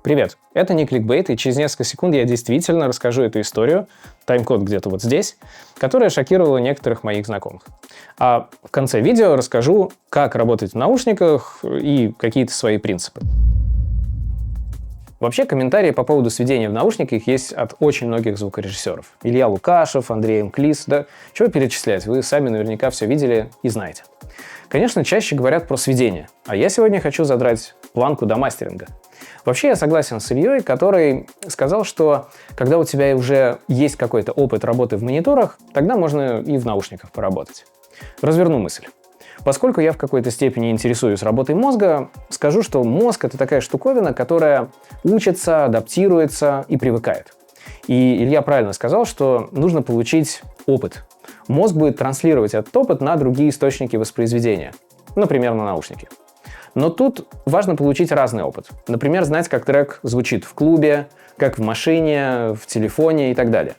Привет, это не кликбейт, и через несколько секунд я действительно расскажу эту историю, тайм-код где-то вот здесь, которая шокировала некоторых моих знакомых. А в конце видео расскажу, как работать в наушниках и какие-то свои принципы. Вообще, комментарии по поводу сведения в наушниках есть от очень многих звукорежиссеров. Илья Лукашев, Андрей Мклис, да чего перечислять, вы сами наверняка все видели и знаете. Конечно, чаще говорят про сведение, а я сегодня хочу задрать планку до мастеринга. Вообще, я согласен с Ильей, который сказал, что когда у тебя уже есть какой-то опыт работы в мониторах, тогда можно и в наушниках поработать. Разверну мысль. Поскольку я в какой-то степени интересуюсь работой мозга, скажу, что мозг — это такая штуковина, которая учится, адаптируется и привыкает. И Илья правильно сказал, что нужно получить опыт. Мозг будет транслировать этот опыт на другие источники воспроизведения, например, на наушники. Но тут важно получить разный опыт. Например, знать, как трек звучит в клубе, как в машине, в телефоне и так далее.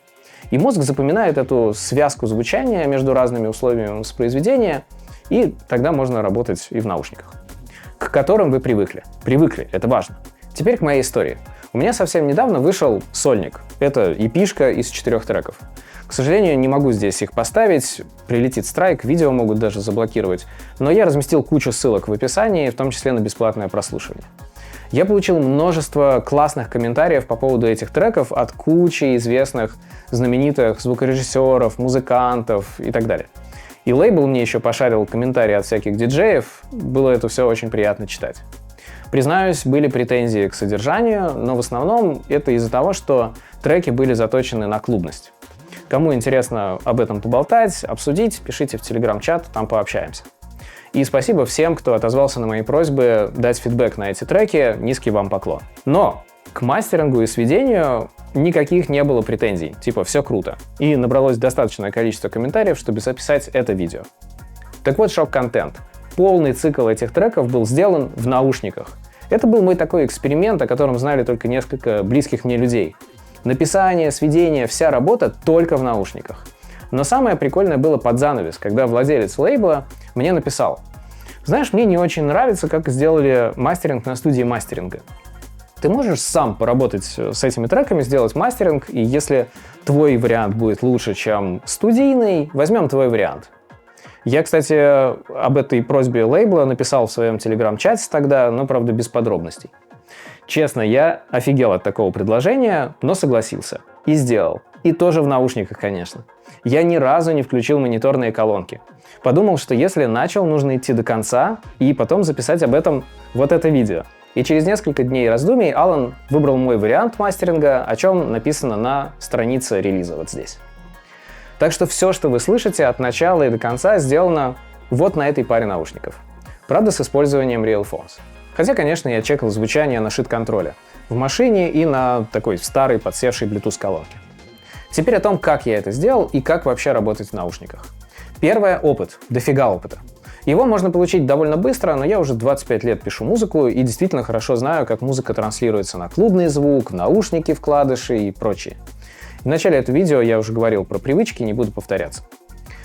И мозг запоминает эту связку звучания между разными условиями воспроизведения, и тогда можно работать и в наушниках, к которым вы привыкли. Привыкли, это важно. Теперь к моей истории. У меня совсем недавно вышел сольник. Это EP-шка из 4 треков. К сожалению, не могу здесь их поставить, прилетит страйк, видео могут даже заблокировать, но я разместил кучу ссылок в описании, в том числе на бесплатное прослушивание. Я получил множество классных комментариев по поводу этих треков от кучи известных, знаменитых звукорежиссеров, музыкантов и так далее. И лейбл мне еще пошарил комментарии от всяких диджеев, было это все очень приятно читать. Признаюсь, были претензии к содержанию, но в основном это из-за того, что треки были заточены на клубность. Кому интересно об этом поболтать, обсудить, пишите в телеграм-чат, там пообщаемся. И спасибо всем, кто отозвался на мои просьбы дать фидбэк на эти треки, низкий вам поклон. Но к мастерингу и сведению никаких не было претензий, типа все круто. И набралось достаточное количество комментариев, чтобы записать это видео. Так вот, шок-контент. Полный цикл этих треков был сделан в наушниках. Это был мой такой эксперимент, о котором знали только несколько близких мне людей. Написание, сведение, вся работа только в наушниках. Но самое прикольное было под занавес, когда владелец лейбла мне написал: «Знаешь, мне не очень нравится, как сделали мастеринг на студии мастеринга. Ты можешь сам поработать с этими треками, сделать мастеринг, и если твой вариант будет лучше, чем студийный, возьмем твой вариант». Я, кстати, об этой просьбе лейбла написал в своем телеграм-чате тогда, но, правда, без подробностей. Честно, я офигел от такого предложения, но согласился. И сделал. И тоже в наушниках, конечно. Я ни разу не включил мониторные колонки. Подумал, что если начал, нужно идти до конца и потом записать об этом вот это видео. И через несколько дней раздумий Алан выбрал мой вариант мастеринга, о чем написано на странице релиза вот здесь. Так что все, что вы слышите от начала и до конца, сделано вот на этой паре наушников. Правда, с использованием RealPhones. Хотя, конечно, я чекал звучание на шит-контроле в машине и на такой старой подсевшей Bluetooth колонке. Теперь о том, как я это сделал и как вообще работать в наушниках. Первое — опыт. Дофига опыта. Его можно получить довольно быстро, но я уже 25 лет пишу музыку и действительно хорошо знаю, как музыка транслируется на клубный звук, в наушники, вкладыши и прочее. В начале этого видео я уже говорил про привычки, не буду повторяться.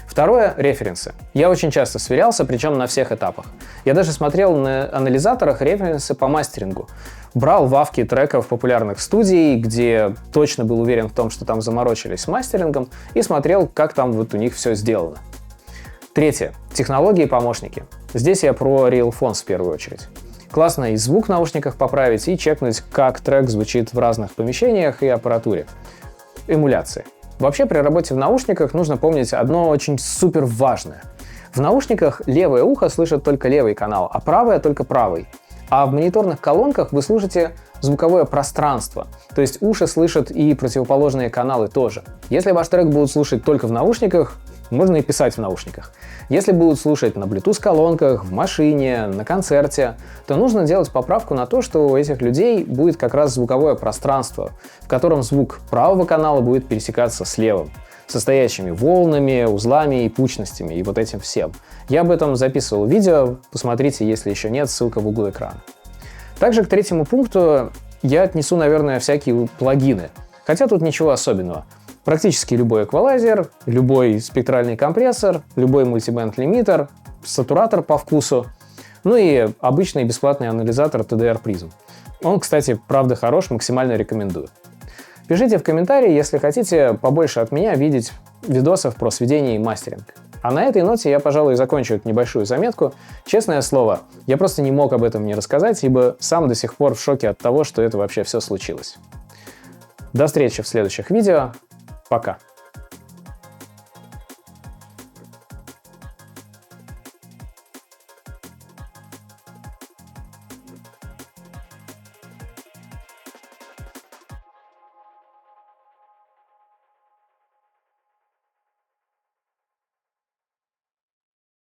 Второе — референсы. Я очень часто сверялся, причем на всех этапах. Я даже смотрел на анализаторах референсы по мастерингу. Брал вавки треков популярных студий, где точно был уверен в том, что там заморочились с мастерингом, и смотрел, как там вот у них все сделано. Третье — технологии и помощники. Здесь я про RealPhones в первую очередь. Классно и звук в наушниках поправить, и чекнуть, как трек звучит в разных помещениях и аппаратуре. Эмуляции. Вообще, при работе в наушниках нужно помнить одно очень супер важное. В наушниках левое ухо слышит только левый канал, а правое только правый. А в мониторных колонках вы слышите звуковое пространство, то есть уши слышат и противоположные каналы тоже. Если ваш трек будут слушать только в наушниках, можно и писать в наушниках. Если будут слушать на Bluetooth-колонках, в машине, на концерте, то нужно делать поправку на то, что у этих людей будет как раз звуковое пространство, в котором звук правого канала будет пересекаться с левым, состоящими волнами, узлами и пучностями, и вот этим всем. Я об этом записывал видео, посмотрите, если еще нет, ссылка в углу экрана. Также к третьему пункту я отнесу, наверное, всякие плагины, хотя тут ничего особенного. Практически любой эквалайзер, любой спектральный компрессор, любой мультибенд-лимитер, сатуратор по вкусу, ну и обычный бесплатный анализатор TDR Prism. Он, кстати, правда хорош, максимально рекомендую. Пишите в комментарии, если хотите побольше от меня видеть видосов про сведение и мастеринг. А на этой ноте я, пожалуй, закончу эту небольшую заметку. Честное слово, я просто не мог об этом не рассказать, ибо сам до сих пор в шоке от того, что это вообще все случилось. До встречи в следующих видео. Пока.